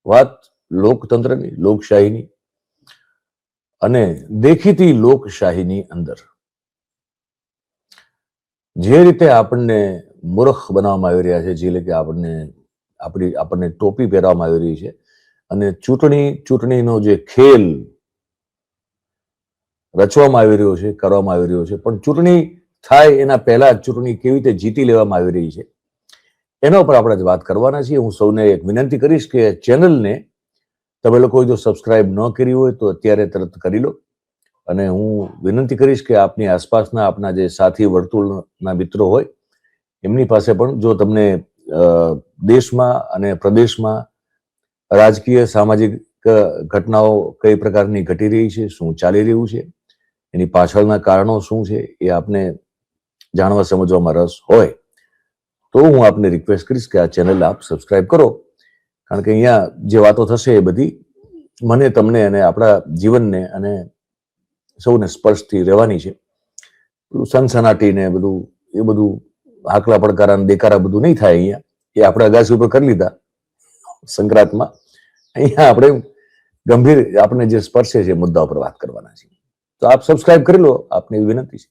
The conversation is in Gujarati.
વાત લોકતંત્રની, લોકશાહીની અને દેખીતી લોકશાહીની અંદર જે રીતે આપણને મૂર્ખ બનાવવામાં આવી રહ્યા છે, જે રીતે આપણને ટોપી પહેરવામાં આવી રહી છે અને ચૂંટણીનો જે ખેલ રચવામાં આવી રહ્યો છે, કરવામાં આવી રહ્યો છે, પણ ચૂંટણી થાય એના પહેલા ચૂંટણી કેવી રીતે જીતી લેવામાં આવી રહી છે એના ઉપર આપણે વાત કરવાના છીએ. હું સૌને એક વિનંતી કરીશ કે ચેનલને તમે લોકો જો સબસ્ક્રાઇબ ન કરી હોય તો અત્યારે તરત કરી લો. અને હું વિનંતી કરીશ કે આપની આસપાસના આપના જે સાથી વર્તુળના મિત્રો હોય એમની પાસે પણ જો તમને દેશમાં અને પ્રદેશમાં રાજકીય સામાજિક ઘટનાઓ કઈ પ્રકારની ઘટી રહી છે, શું ચાલી રહ્યું છે, એની પાછળના કારણો શું છે એ આપને જાણવા સમજવામાં રસ હોય તો હું આપને રિક્વેસ્ટ કરીશ કે આ ચેનલ આપ સબસ્ક્રાઇબ કરો. કારણ કે અહીંયા જે વાતો થશે એ બધી મને, તમને અને આપણા જીવનને અને સૌને સ્પર્શથી રહેવાની છે. સનસનાટી ને બધું એ બધું હાકલા પડકારા દેકારા બધું નહીં થાય. અહીંયા એ આપણે અગાસી ઉપર કરી લીધા સંક્રાંતમાં. અહીંયા આપણે ગંભીર આપણે જે સ્પર્શે છે મુદ્દા ઉપર વાત કરવાના છે. તો આપ સબસ્ક્રાઇબ કરી લો, આપને વિનંતી છે.